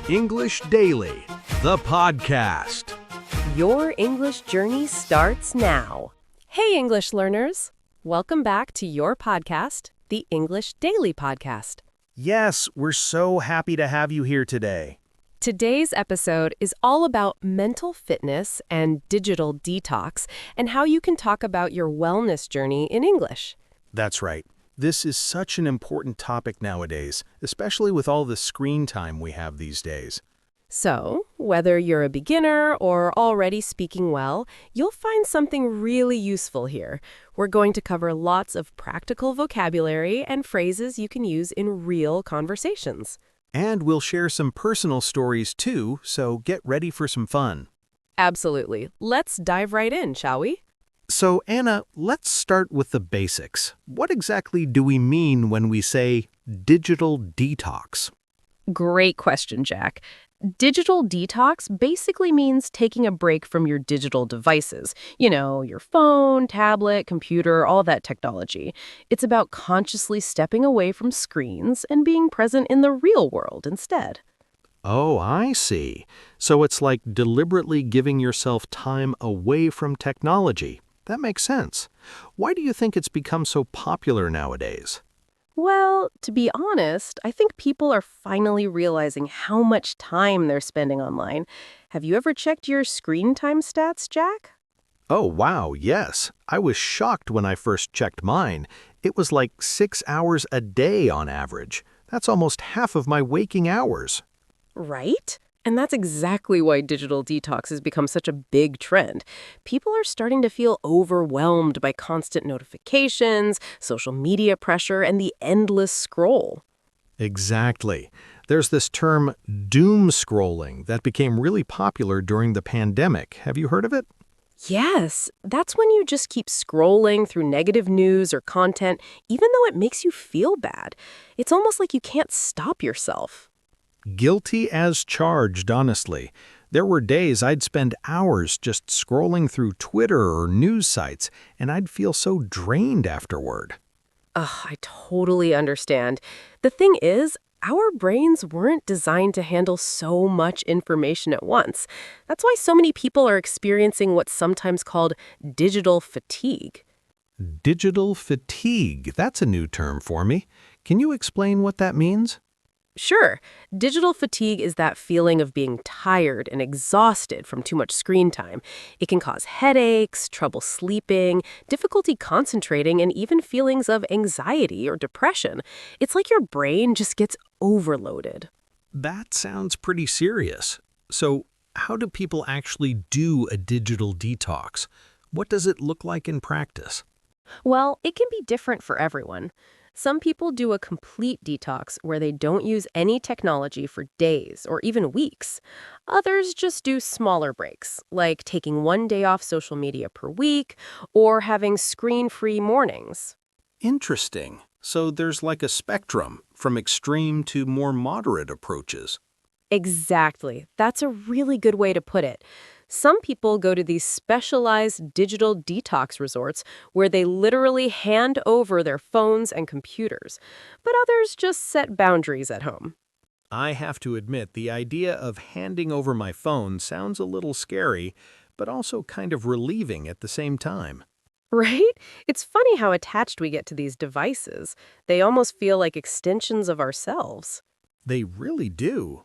English Daily, the podcast. Your English journey starts now. Hey, English learners. Welcome back to your podcast, the English Daily Podcast. Yes, we're so happy to have you here today. Today's episode is all about mental fitness and digital detox and how you can talk about your wellness journey in English. That's right. This is such an important topic nowadays, especially with all the screen time we have these days. So, whether you're a beginner or already speaking well, you'll find something really useful here. We're going to cover lots of practical vocabulary and phrases you can use in real conversations. And we'll share some personal stories too, so get ready for some fun. Absolutely. Let's dive right in, shall we? So, Anna, let's start with the basics. What exactly do we mean when we say digital detox? Great question, Jack. Digital detox basically means taking a break from your digital devices. You know, your phone, tablet, computer, all that technology. It's about consciously stepping away from screens and being present in the real world instead. Oh, I see. So it's like deliberately giving yourself time away from technology. That makes sense. Why do you think it's become so popular nowadays? Well, to be honest, I think people are finally realizing how much time they're spending online. Have you ever checked your screen time stats, Jack? Oh, wow, yes. I was shocked when I first checked mine. It was like 6 hours a day on average. That's almost half of my waking hours. Right? And that's exactly why digital detox has become such a big trend. People are starting to feel overwhelmed by constant notifications, social media pressure, and the endless scroll. Exactly. There's this term doom scrolling that became really popular during the pandemic. Have you heard of it? Yes, that's when you just keep scrolling through negative news or content, even though it makes you feel bad. It's almost like you can't stop yourself. Guilty as charged, honestly. There were days I'd spend hours just scrolling through Twitter or news sites, and I'd feel so drained afterward. Ugh, I totally understand. The thing is, our brains weren't designed to handle so much information at once. That's why so many people are experiencing what's sometimes called digital fatigue. Digital fatigue, that's a new term for me. Can you explain what that means? Sure, digital fatigue is that feeling of being tired and exhausted from too much screen time. It can cause headaches, trouble sleeping, difficulty concentrating, and even feelings of anxiety or depression. It's like your brain just gets overloaded. That sounds pretty serious. So, how do people actually do a digital detox? What does it look like in practice? Well, it can be different for everyone. Some people do a complete detox where they don't use any technology for days or even weeks. Others just do smaller breaks, like taking one day off social media per week or having screen-free mornings. Interesting. So there's like a spectrum, from extreme to more moderate approaches. Exactly. That's a really good way to put it. Some people go to these specialized digital detox resorts where they literally hand over their phones and computers, but others just set boundaries at home. I have to admit, the idea of handing over my phone sounds a little scary, but also kind of relieving at the same time. Right? It's funny how attached we get to these devices. They almost feel like extensions of ourselves. They really do.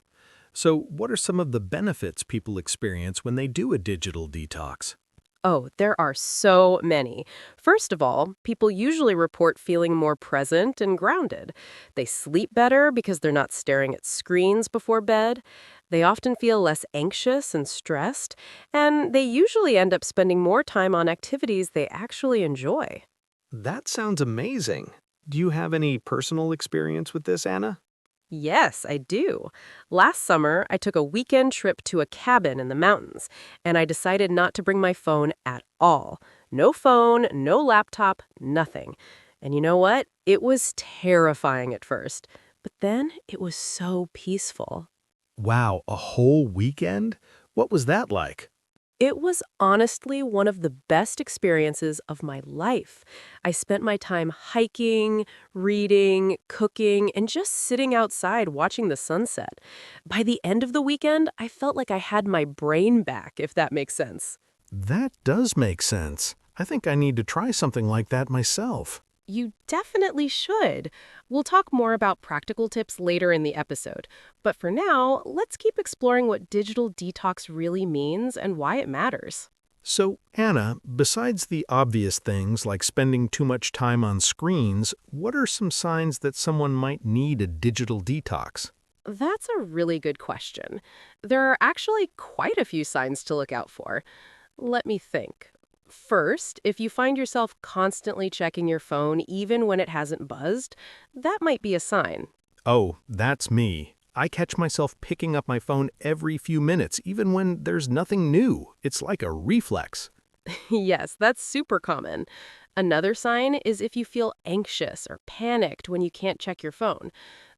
So, what are some of the benefits people experience when they do a digital detox? Oh, there are so many. First of all, people usually report feeling more present and grounded. They sleep better because they're not staring at screens before bed. They often feel less anxious and stressed, and they usually end up spending more time on activities they actually enjoy. That sounds amazing. Do you have any personal experience with this, Anna? Yes, I do. Last summer, I took a weekend trip to a cabin in the mountains, and I decided not to bring my phone at all. No phone, no laptop, nothing. And you know what? It was terrifying at first, but then it was so peaceful. Wow, a whole weekend? What was that like? It was honestly one of the best experiences of my life. I spent my time hiking, reading, cooking, and just sitting outside watching the sunset. By the end of the weekend, I felt like I had my brain back, if that makes sense. That does make sense. I think I need to try something like that myself. You definitely should. We'll talk more about practical tips later in the episode. But for now, let's keep exploring what digital detox really means and why it matters. So, Anna, besides the obvious things like spending too much time on screens, what are some signs that someone might need a digital detox? That's a really good question. There are actually quite a few signs to look out for. Let me think. First, if you find yourself constantly checking your phone even when it hasn't buzzed, that might be a sign. Oh, that's me. I catch myself picking up my phone every few minutes, even when there's nothing new. It's like a reflex. Yes, that's super common. Another sign is if you feel anxious or panicked when you can't check your phone.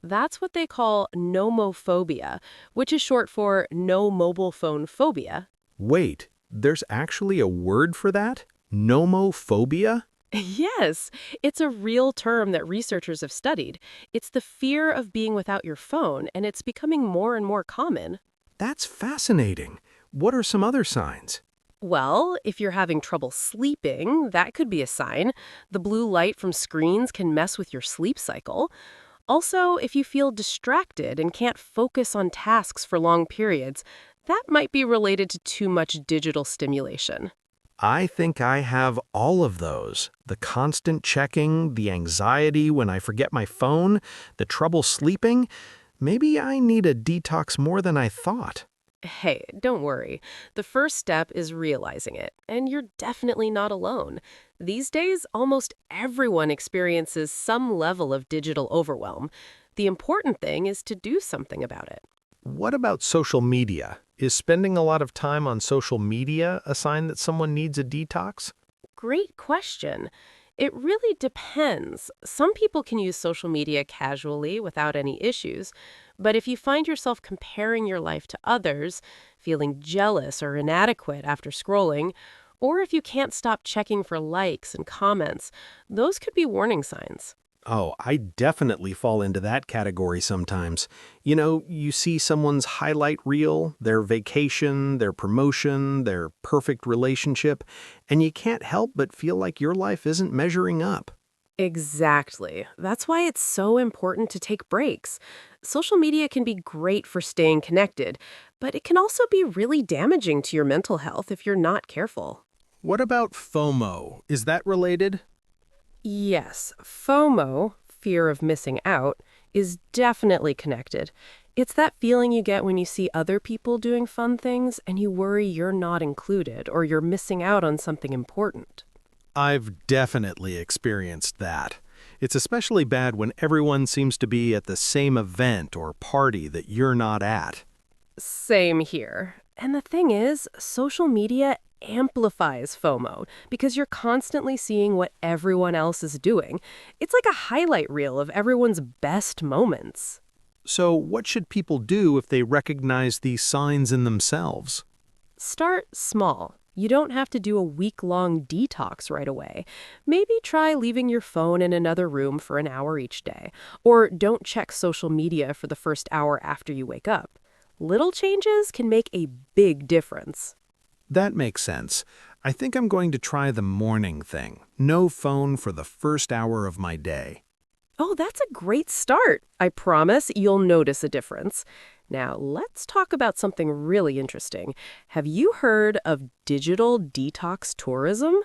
That's what they call nomophobia, which is short for no mobile phone phobia. Wait, there's actually a word for that? Nomophobia? Yes, it's a real term that researchers have studied. It's the fear of being without your phone, and it's becoming more and more common. That's fascinating. What are some other signs? Well, if you're having trouble sleeping, that could be a sign. The blue light from screens can mess with your sleep cycle. Also, if you feel distracted and can't focus on tasks for long periods, that might be related to too much digital stimulation. I think I have all of those. The constant checking, the anxiety when I forget my phone, the trouble sleeping. Maybe I need a detox more than I thought. Hey, don't worry. The first step is realizing it, and you're definitely not alone. These days, almost everyone experiences some level of digital overwhelm. The important thing is to do something about it. What about social media? Is spending a lot of time on social media a sign that someone needs a detox? Great question. It really depends. Some people can use social media casually without any issues, but if you find yourself comparing your life to others, feeling jealous or inadequate after scrolling, or if you can't stop checking for likes and comments, those could be warning signs. Oh, I definitely fall into that category sometimes. You know, you see someone's highlight reel, their vacation, their promotion, their perfect relationship, and you can't help but feel like your life isn't measuring up. Exactly. That's why it's so important to take breaks. Social media can be great for staying connected, but it can also be really damaging to your mental health if you're not careful. What about FOMO? Is that related? Yes, FOMO, fear of missing out, is definitely connected. It's that feeling you get when you see other people doing fun things and you worry you're not included or you're missing out on something important. I've definitely experienced that. It's especially bad when everyone seems to be at the same event or party that you're not at. Same here. And the thing is, social media amplifies FOMO because you're constantly seeing what everyone else is doing. It's like a highlight reel of everyone's best moments. So, what should people do if they recognize these signs in themselves? Start small. You don't have to do a week-long detox right away. Maybe try leaving your phone in another room for an hour each day, or don't check social media for the first hour after you wake up. Little changes can make a big difference. That makes sense. I think I'm going to try the morning thing. No phone for the first hour of my day. Oh, that's a great start. I promise you'll notice a difference. Now, let's talk about something really interesting. Have you heard of digital detox tourism?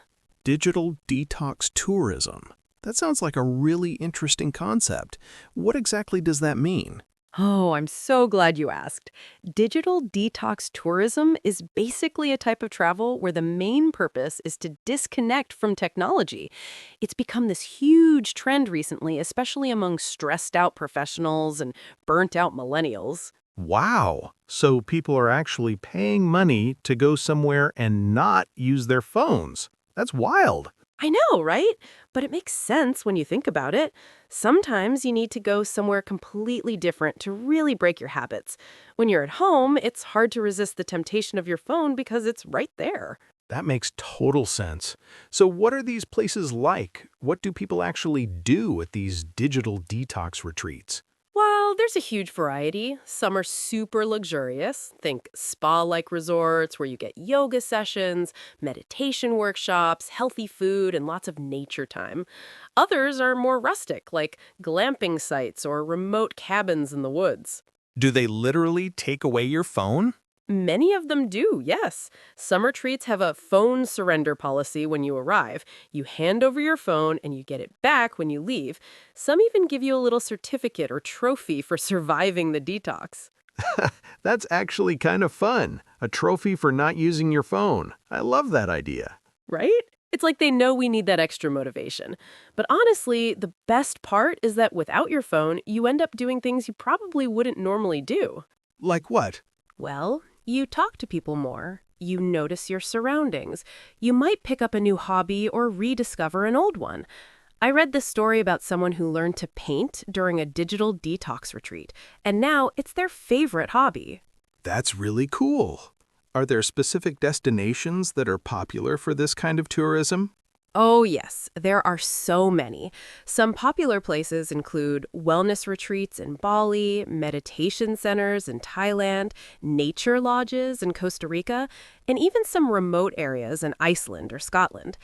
Digital detox tourism. That sounds like a really interesting concept. What exactly does that mean? Oh, I'm so glad you asked. Digital detox tourism is basically a type of travel where the main purpose is to disconnect from technology. It's become this huge trend recently, especially among stressed out professionals and burnt out millennials. Wow! So people are actually paying money to go somewhere and not use their phones. That's wild. I know, right? But it makes sense when you think about it. Sometimes you need to go somewhere completely different to really break your habits. When you're at home, it's hard to resist the temptation of your phone because it's right there. That makes total sense. So what are these places like? What do people actually do at these digital detox retreats? Well, there's a huge variety. Some are super luxurious. Think spa like resorts where you get yoga sessions, meditation workshops, healthy food, and lots of nature time. Others are more rustic, like glamping sites or remote cabins in the woods. Do they literally take away your phone? Many of them do, yes. Some retreats have a phone surrender policy when you arrive. You hand over your phone and you get it back when you leave. Some even give you a little certificate or trophy for surviving the detox. That's actually kind of fun. A trophy for not using your phone. I love that idea. Right? It's like they know we need that extra motivation. But honestly, the best part is that without your phone, you end up doing things you probably wouldn't normally do. Like what? Well, you talk to people more. You notice your surroundings. You might pick up a new hobby or rediscover an old one. I read this story about someone who learned to paint during a digital detox retreat, and now it's their favorite hobby. That's really cool. Are there specific destinations that are popular for this kind of tourism? Oh, yes, there are so many. Some popular places include wellness retreats in Bali, meditation centers in Thailand, nature lodges in Costa Rica, and even some remote areas in Iceland or Scotland.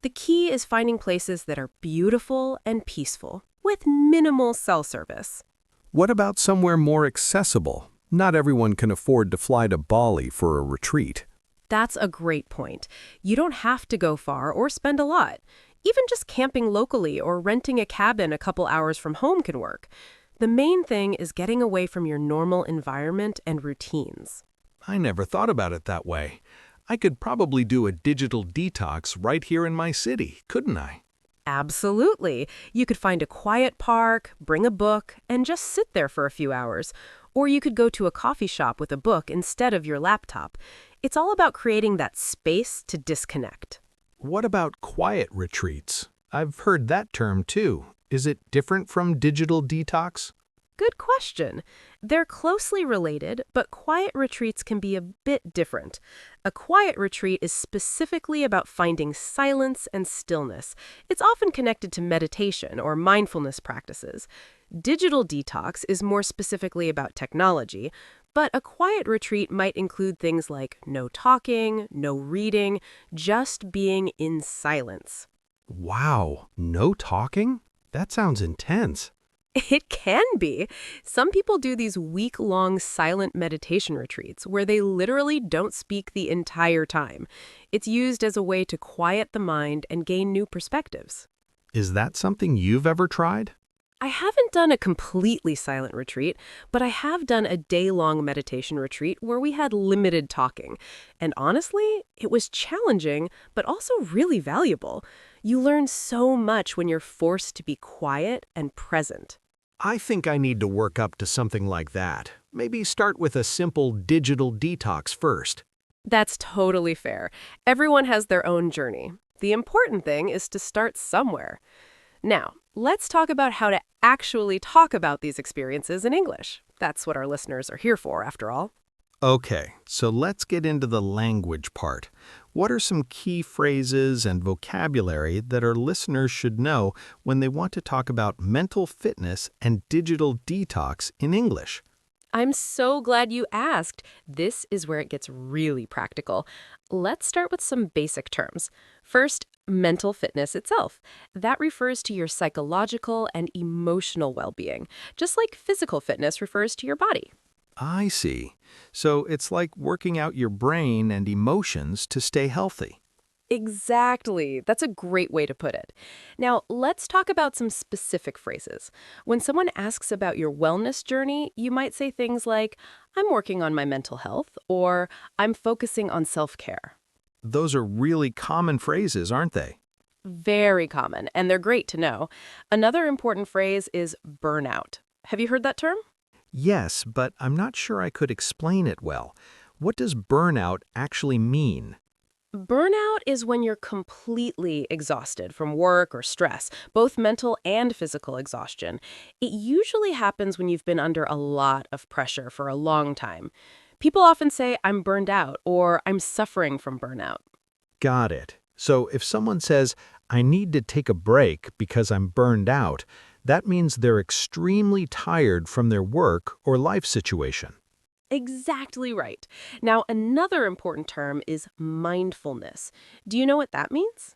The key is finding places that are beautiful and peaceful, with minimal cell service. What about somewhere more accessible? Not everyone can afford to fly to Bali for a retreat. That's a great point. You don't have to go far or spend a lot. Even just camping locally or renting a cabin a couple hours from home can work. The main thing is getting away from your normal environment and routines. I never thought about it that way. I could probably do a digital detox right here in my city, couldn't I? Absolutely. You could find a quiet park, bring a book, and just sit there for a few hours. Or you could go to a coffee shop with a book instead of your laptop. It's all about creating that space to disconnect. What about quiet retreats? I've heard that term too. Is it different from digital detox? Good question. They're closely related, but quiet retreats can be a bit different. A quiet retreat is specifically about finding silence and stillness. It's often connected to meditation or mindfulness practices. Digital detox is more specifically about technology, but a quiet retreat might include things like no talking, no reading, just being in silence. Wow, no talking? That sounds intense. It can be. Some people do these week-long silent meditation retreats where they literally don't speak the entire time. It's used as a way to quiet the mind and gain new perspectives. Is that something you've ever tried? I haven't done a completely silent retreat, but I have done a day-long meditation retreat where we had limited talking. And honestly, it was challenging, but also really valuable. You learn so much when you're forced to be quiet and present. I think I need to work up to something like that. Maybe start with a simple digital detox first. That's totally fair. Everyone has their own journey. The important thing is to start somewhere. Now, let's talk about how to actually talk about these experiences in English. That's what our listeners are here for, after all. Okay, so let's get into the language part. What are some key phrases and vocabulary that our listeners should know when they want to talk about mental fitness and digital detox in English? I'm so glad you asked. This is where it gets really practical. Let's start with some basic terms. First, mental fitness itself. That refers to your psychological and emotional well-being, just like physical fitness refers to your body. I see. So it's like working out your brain and emotions to stay healthy. Exactly. That's a great way to put it. Now, let's talk about some specific phrases. When someone asks about your wellness journey, you might say things like, I'm working on my mental health, or I'm focusing on self-care. Those are really common phrases, aren't they? Very common, and they're great to know. Another important phrase is burnout. Have you heard that term? Yes, but I'm not sure I could explain it well. What does burnout actually mean? Burnout is when you're completely exhausted from work or stress, both mental and physical exhaustion. It usually happens when you've been under a lot of pressure for a long time. People often say, I'm burned out, or I'm suffering from burnout. Got it. So if someone says, I need to take a break because I'm burned out, that means they're extremely tired from their work or life situation. Exactly right. Now, another important term is mindfulness. Do you know what that means?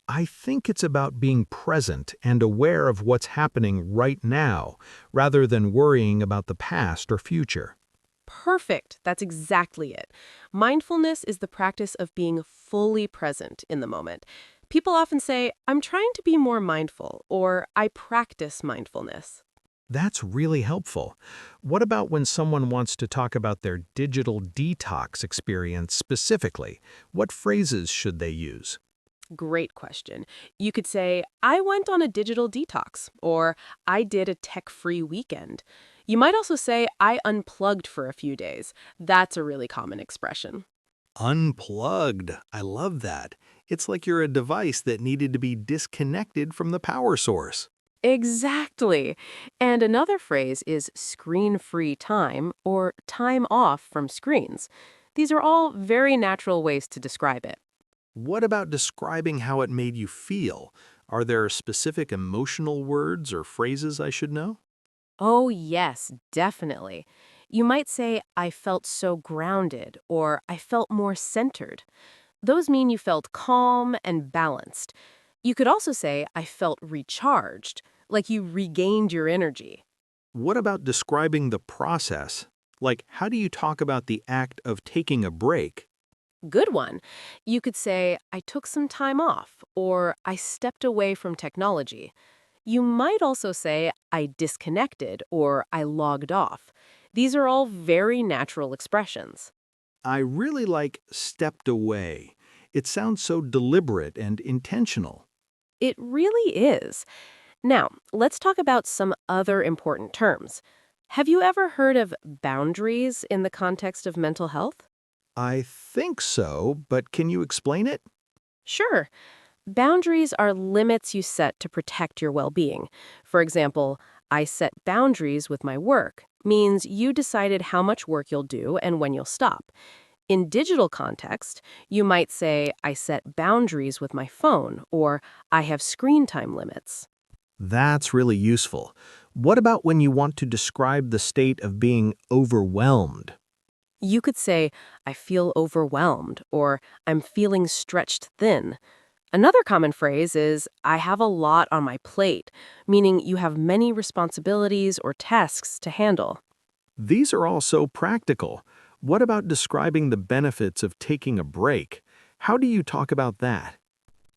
I think it's about being present and aware of what's happening right now, rather than worrying about the past or future. Perfect. That's exactly it. Mindfulness is the practice of being fully present in the moment. People often say, I'm trying to be more mindful, or I practice mindfulness. That's really helpful. What about when someone wants to talk about their digital detox experience specifically? What phrases should they use? Great question. You could say, I went on a digital detox, or I did a tech-free weekend. You might also say, I unplugged for a few days. That's a really common expression. Unplugged. I love that. It's like you're a device that needed to be disconnected from the power source. Exactly. And another phrase is screen-free time or time off from screens. These are all very natural ways to describe it. What about describing how it made you feel? Are there specific emotional words or phrases I should know? Oh, yes, definitely. You might say, I felt so grounded, or I felt more centered. Those mean you felt calm and balanced. You could also say, I felt recharged, like you regained your energy. What about describing the process? Like, how do you talk about the act of taking a break? Good one. You could say, I took some time off, or I stepped away from technology. You might also say, I disconnected, or I logged off. These are all very natural expressions. I really like stepped away. It sounds so deliberate and intentional. It really is. Now, let's talk about some other important terms. Have you ever heard of boundaries in the context of mental health? I think so, but can you explain it? Sure. Boundaries are limits you set to protect your well-being. For example, I set boundaries with my work means you decided how much work you'll do and when you'll stop. In digital context, you might say, I set boundaries with my phone, or I have screen time limits. That's really useful. What about when you want to describe the state of being overwhelmed? You could say, I feel overwhelmed, or I'm feeling stretched thin. Another common phrase is, I have a lot on my plate, meaning you have many responsibilities or tasks to handle. These are all so practical. What about describing the benefits of taking a break? How do you talk about that?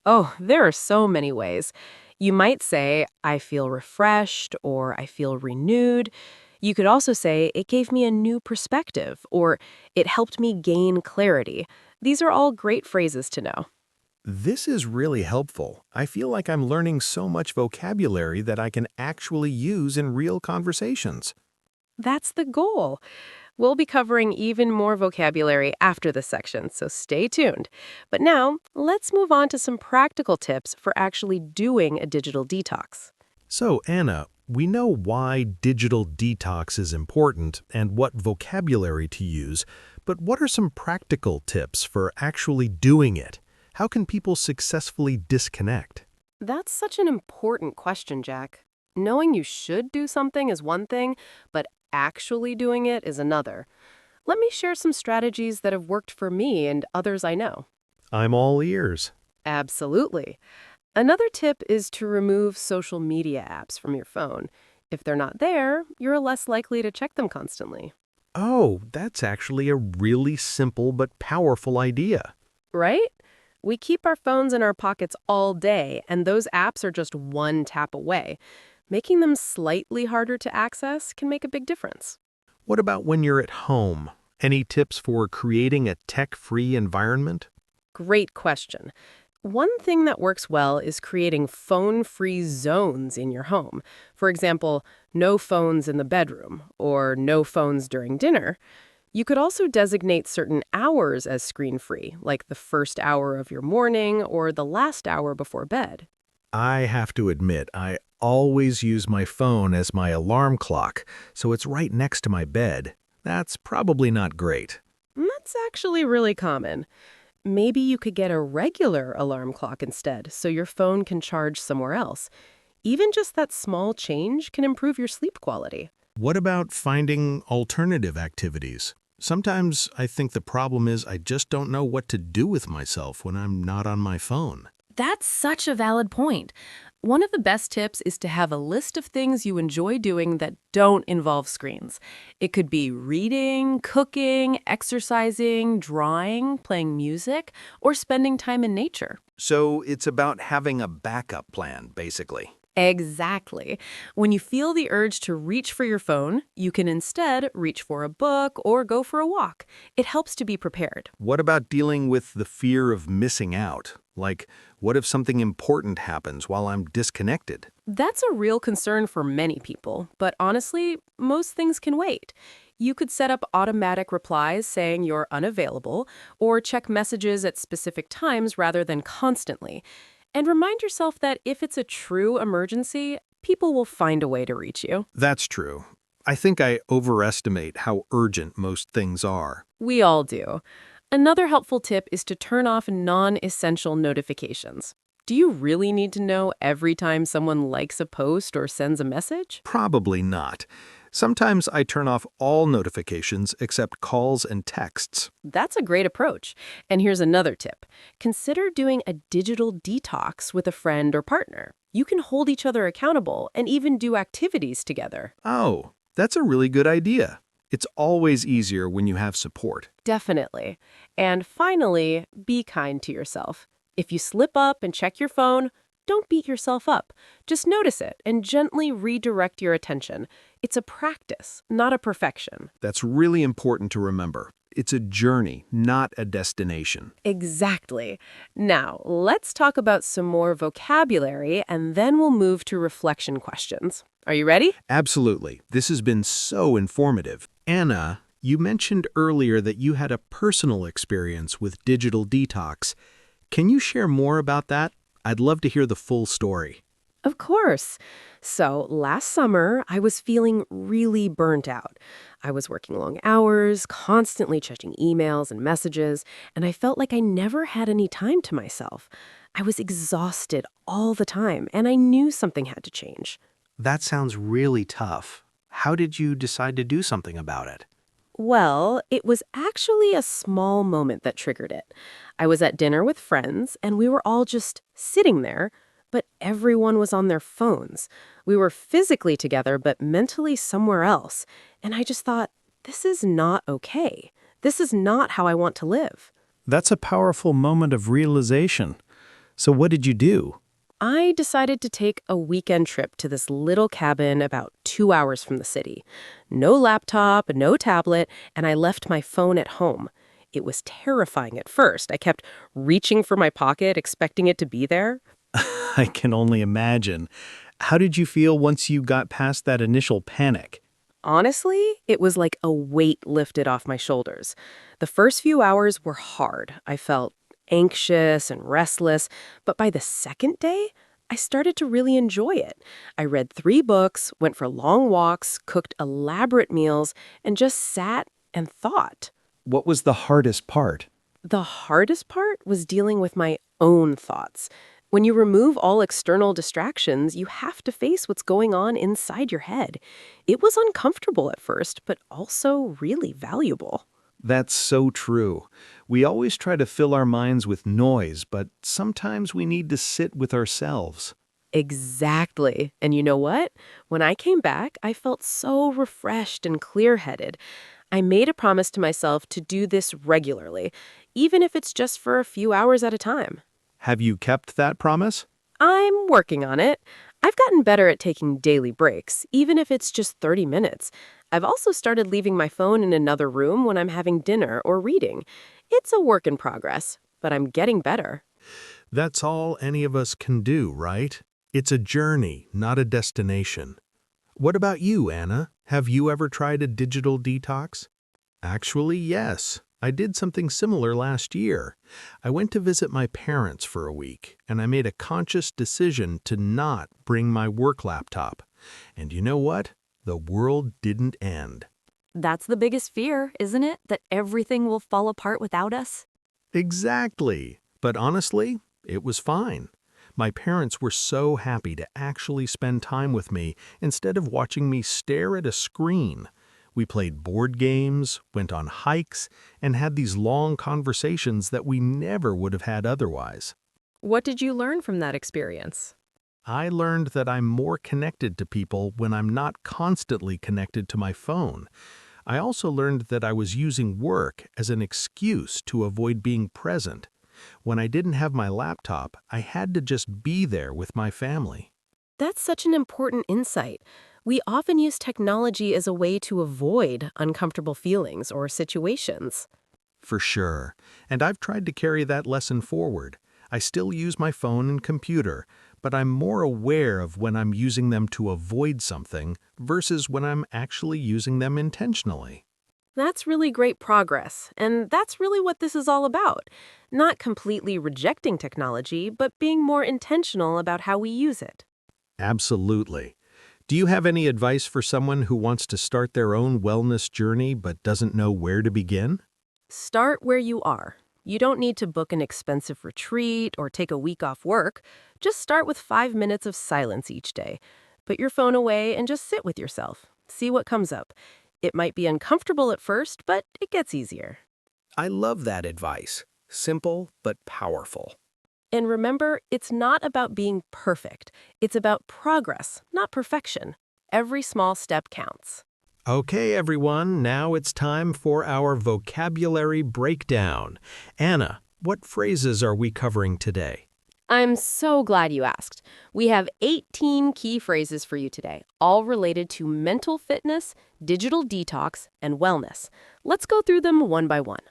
Oh, there are so many ways. You might say, I feel refreshed or I feel renewed. You could also say, it gave me a new perspective or it helped me gain clarity. These are all great phrases to know. This is really helpful. I feel like I'm learning so much vocabulary that I can actually use in real conversations. That's the goal. We'll be covering even more vocabulary after this section, so stay tuned. But now, let's move on to some practical tips for actually doing a digital detox. So, Anna, we know why digital detox is important and what vocabulary to use, but what are some practical tips for actually doing it? How can people successfully disconnect? That's such an important question, Jack. Knowing you should do something is one thing, but actually doing it is another. Let me share some strategies that have worked for me and others I know. I'm all ears. Absolutely. Another tip is to remove social media apps from your phone. If they're not there, you're less likely to check them constantly. Oh, that's actually a really simple but powerful idea. Right? We keep our phones in our pockets all day, and those apps are just one tap away. Making them slightly harder to access can make a big difference. What about when you're at home? Any tips for creating a tech-free environment? Great question. One thing that works well is creating phone-free zones in your home. For example, no phones in the bedroom or no phones during dinner. You could also designate certain hours as screen-free, like the first hour of your morning or the last hour before bed. I have to admit, I always use my phone as my alarm clock, so it's right next to my bed. That's probably not great. That's actually really common. Maybe you could get a regular alarm clock instead, so your phone can charge somewhere else. Even just that small change can improve your sleep quality. What about finding alternative activities? Sometimes I think the problem is I just don't know what to do with myself when I'm not on my phone. That's such a valid point. One of the best tips is to have a list of things you enjoy doing that don't involve screens. It could be reading, cooking, exercising, drawing, playing music, or spending time in nature. So it's about having a backup plan, basically. Exactly. When you feel the urge to reach for your phone, you can instead reach for a book or go for a walk. It helps to be prepared. What about dealing with the fear of missing out? Like, what if something important happens while I'm disconnected? That's a real concern for many people, but honestly, most things can wait. You could set up automatic replies saying you're unavailable, or check messages at specific times rather than constantly. And remind yourself that if it's a true emergency, people will find a way to reach you. That's true. I think I overestimate how urgent most things are. We all do. Another helpful tip is to turn off non-essential notifications. Do you really need to know every time someone likes a post or sends a message? Probably not. Sometimes I turn off all notifications except calls and texts. That's a great approach. And here's another tip. Consider doing a digital detox with a friend or partner. You can hold each other accountable and even do activities together. Oh, that's a really good idea. It's always easier when you have support. Definitely. And finally, be kind to yourself. If you slip up and check your phone, don't beat yourself up. Just notice it and gently redirect your attention. It's a practice, not a perfection. That's really important to remember. It's a journey, not a destination. Exactly. Now, let's talk about some more vocabulary, and then we'll move to reflection questions. Are you ready? Absolutely. This has been so informative. Anna, you mentioned earlier that you had a personal experience with digital detox. Can you share more about that? I'd love to hear the full story. Of course. So last summer, I was feeling really burnt out. I was working long hours, constantly checking emails and messages, and I felt like I never had any time to myself. I was exhausted all the time, and I knew something had to change. That sounds really tough. How did you decide to do something about it? Well, it was actually a small moment that triggered it. I was at dinner with friends, and we were all just sitting there, but everyone was on their phones. We were physically together, but mentally somewhere else. And I just thought, this is not okay. This is not how I want to live. That's a powerful moment of realization. So what did you do? I decided to take a weekend trip to this little cabin about 2 hours from the city. No laptop, no tablet, and I left my phone at home. It was terrifying at first. I kept reaching for my pocket, expecting it to be there. I can only imagine. How did you feel once you got past that initial panic? Honestly, it was like a weight lifted off my shoulders. The first few hours were hard. I felt anxious and restless, but by the second day, I started to really enjoy it. I read 3 books, went for long walks, cooked elaborate meals, and just sat and thought. What was the hardest part? The hardest part was dealing with my own thoughts. When you remove all external distractions, you have to face what's going on inside your head. It was uncomfortable at first, but also really valuable. That's so true. We always try to fill our minds with noise, but sometimes we need to sit with ourselves. Exactly. And you know what? When I came back, I felt so refreshed and clear-headed. I made a promise to myself to do this regularly, even if it's just for a few hours at a time. Have you kept that promise? I'm working on it. I've gotten better at taking daily breaks, even if it's just 30 minutes. I've also started leaving my phone in another room when I'm having dinner or reading. It's a work in progress, but I'm getting better. That's all any of us can do, right? It's a journey, not a destination. What about you, Anna? Have you ever tried a digital detox? Actually, yes. I did something similar last year. I went to visit my parents for a week, and I made a conscious decision to not bring my work laptop. And you know what? The world didn't end. That's the biggest fear, isn't it? That everything will fall apart without us? Exactly. But honestly, it was fine. My parents were so happy to actually spend time with me instead of watching me stare at a screen. We played board games, went on hikes, and had these long conversations that we never would have had otherwise. What did you learn from that experience? I learned that I'm more connected to people when I'm not constantly connected to my phone. I also learned that I was using work as an excuse to avoid being present. When I didn't have my laptop, I had to just be there with my family. That's such an important insight. We often use technology as a way to avoid uncomfortable feelings or situations. For sure. And I've tried to carry that lesson forward. I still use my phone and computer, but I'm more aware of when I'm using them to avoid something versus when I'm actually using them intentionally. That's really great progress, and that's really what this is all about. Not completely rejecting technology, but being more intentional about how we use it. Absolutely. Do you have any advice for someone who wants to start their own wellness journey but doesn't know where to begin? Start where you are. You don't need to book an expensive retreat or take a week off work. Just start with 5 minutes of silence each day. Put your phone away and just sit with yourself. See what comes up. It might be uncomfortable at first, but it gets easier. I love that advice. Simple but powerful. And remember, it's not about being perfect. It's about progress, not perfection. Every small step counts. Okay, everyone, now it's time for our vocabulary breakdown. Anna, what phrases are we covering today? I'm so glad you asked. We have 18 key phrases for you today, all related to mental fitness, digital detox, and wellness. Let's go through them one by one.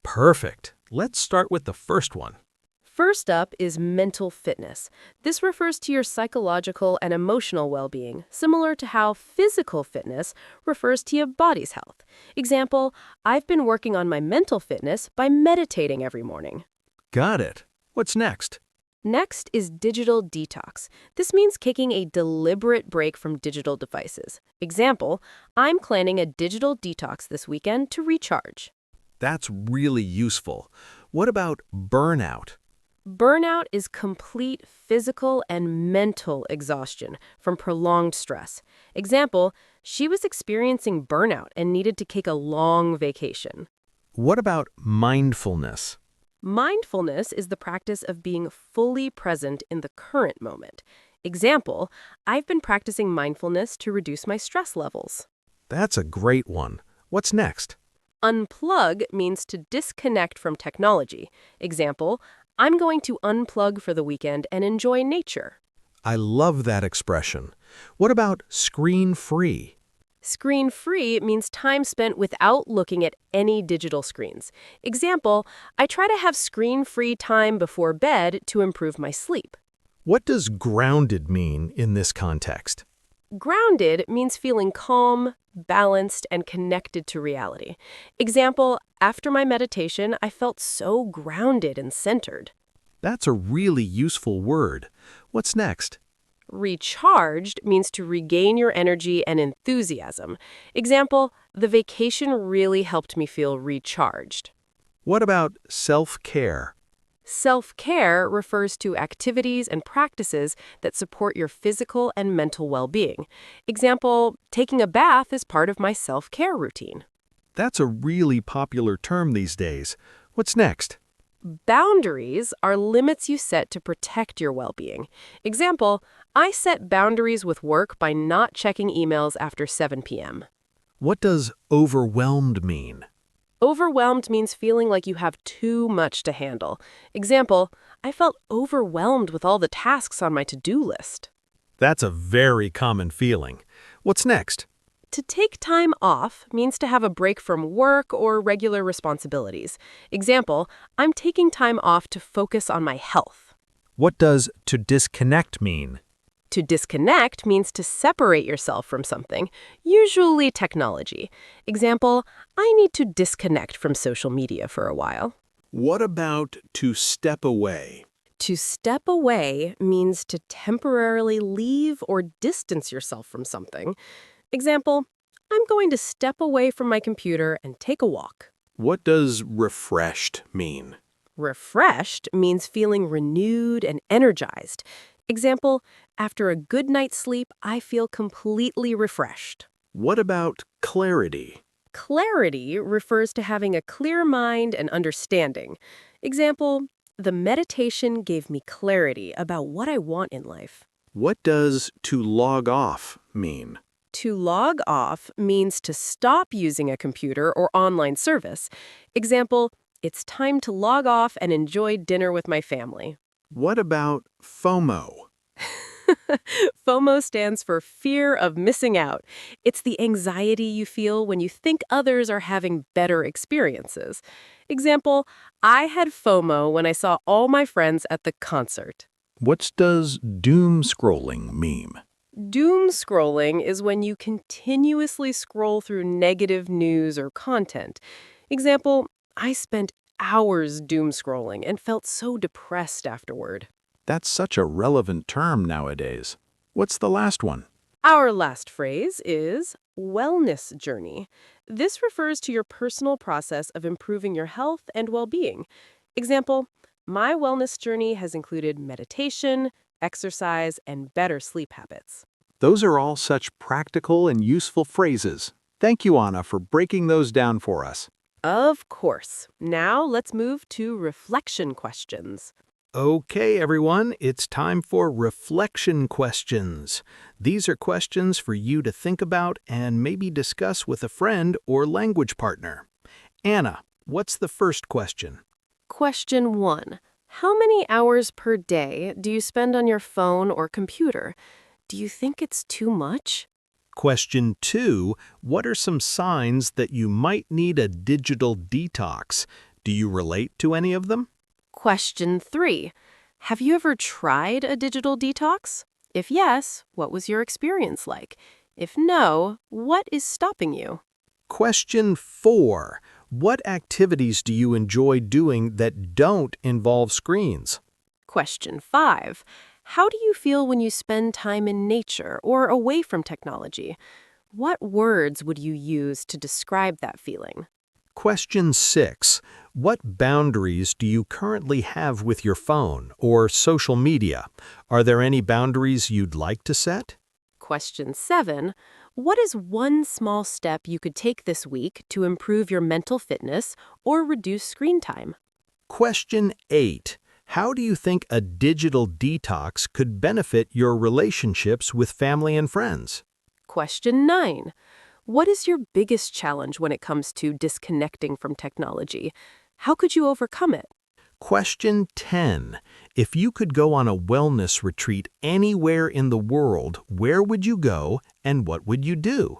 Perfect. Let's start with the first one. First up is mental fitness. This refers to your psychological and emotional well-being, similar to how physical fitness refers to your body's health. Example, I've been working on my mental fitness by meditating every morning. Got it. What's next? Next is digital detox. This means taking a deliberate break from digital devices. Example, I'm planning a digital detox this weekend to recharge. That's really useful. What about burnout? Burnout is complete physical and mental exhaustion from prolonged stress. Example, she was experiencing burnout and needed to take a long vacation. What about mindfulness? Mindfulness is the practice of being fully present in the current moment. Example, I've been practicing mindfulness to reduce my stress levels. That's a great one. What's next? Unplug means to disconnect from technology. Example, I'm going to unplug for the weekend and enjoy nature. I love that expression. What about screen-free? Screen-free means time spent without looking at any digital screens. Example, I try to have screen-free time before bed to improve my sleep. What does grounded mean in this context? Grounded means feeling calm, balanced, and connected to reality. Example, after my meditation, I felt so grounded and centered. That's a really useful word. What's next? Recharged means to regain your energy and enthusiasm. Example, the vacation really helped me feel recharged. What about self-care? Self-care refers to activities and practices that support your physical and mental well-being. Example, taking a bath is part of my self-care routine. That's a really popular term these days. What's next? Boundaries are limits you set to protect your well-being. Example, I set boundaries with work by not checking emails after 7 p.m. What does overwhelmed mean? Overwhelmed means feeling like you have too much to handle. Example, I felt overwhelmed with all the tasks on my to-do list. That's a very common feeling. What's next? To take time off means to have a break from work or regular responsibilities. Example, I'm taking time off to focus on my health. What does to disconnect mean? To disconnect means to separate yourself from something, usually technology. Example, I need to disconnect from social media for a while. What about to step away? To step away means to temporarily leave or distance yourself from something. Example, I'm going to step away from my computer and take a walk. What does refreshed mean? Refreshed means feeling renewed and energized. Example, after a good night's sleep, I feel completely refreshed. What about clarity? Clarity refers to having a clear mind and understanding. Example, the meditation gave me clarity about what I want in life. What does to log off mean? To log off means to stop using a computer or online service. Example, it's time to log off and enjoy dinner with my family. What about FOMO? FOMO stands for fear of missing out. It's the anxiety you feel when you think others are having better experiences. Example, I had FOMO when I saw all my friends at the concert. What does doom scrolling mean? Doom scrolling is when you continuously scroll through negative news or content. Example, I spent hours doom scrolling and felt so depressed afterward. That's such a relevant term nowadays. What's the last one? Our last phrase is wellness journey. This refers to your personal process of improving your health and well-being. Example, my wellness journey has included meditation, exercise, and better sleep habits. Those are all such practical and useful phrases. Thank you, Anna, for breaking those down for us. Of course. Now let's move to reflection questions. Okay, everyone, it's time for reflection questions. These are questions for you to think about and maybe discuss with a friend or language partner. Anna, what's the first question? Question 1. How many hours per day do you spend on your phone or computer? Do you think it's too much? Question 2. What are some signs that you might need a digital detox? Do you relate to any of them? Question 3. Have you ever tried a digital detox? If yes, what was your experience like? If no, what is stopping you? Question 4. What activities do you enjoy doing that don't involve screens? Question 5. How do you feel when you spend time in nature or away from technology? What words would you use to describe that feeling? Question 6. What boundaries do you currently have with your phone or social media? Are there any boundaries you'd like to set? Question 7. What is one small step you could take this week to improve your mental fitness or reduce screen time? Question 8. How do you think a digital detox could benefit your relationships with family and friends? Question 9. What is your biggest challenge when it comes to disconnecting from technology? How could you overcome it? Question 10. If you could go on a wellness retreat anywhere in the world, where would you go and what would you do?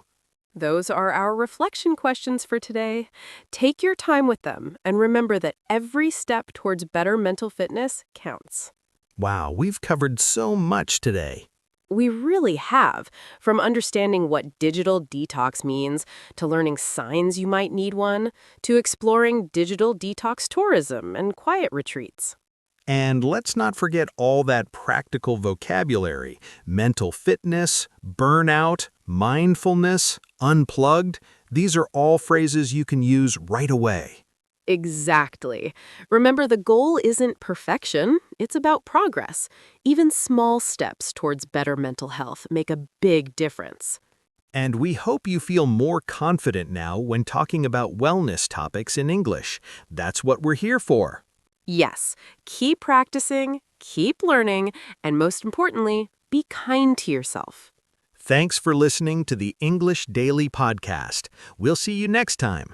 Those are our reflection questions for today. Take your time with them and remember that every step towards better mental fitness counts. Wow, we've covered so much today. We really have, from understanding what digital detox means, to learning signs you might need one, to exploring digital detox tourism and quiet retreats. And let's not forget all that practical vocabulary: mental fitness, burnout, mindfulness, unplugged. These are all phrases you can use right away. Exactly. Remember, the goal isn't perfection, it's about progress. Even small steps towards better mental health make a big difference. And we hope you feel more confident now when talking about wellness topics in English. That's what we're here for. Yes, keep practicing, keep learning, and most importantly, be kind to yourself. Thanks for listening to the English Daily Podcast. We'll see you next time.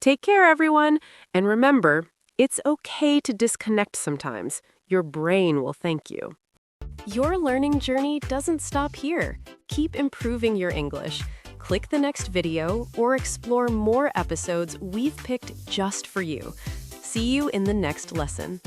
Take care, everyone, and remember, it's okay to disconnect sometimes. Your brain will thank you. Your learning journey doesn't stop here. Keep improving your English. Click the next video or explore more episodes we've picked just for you. See you in the next lesson.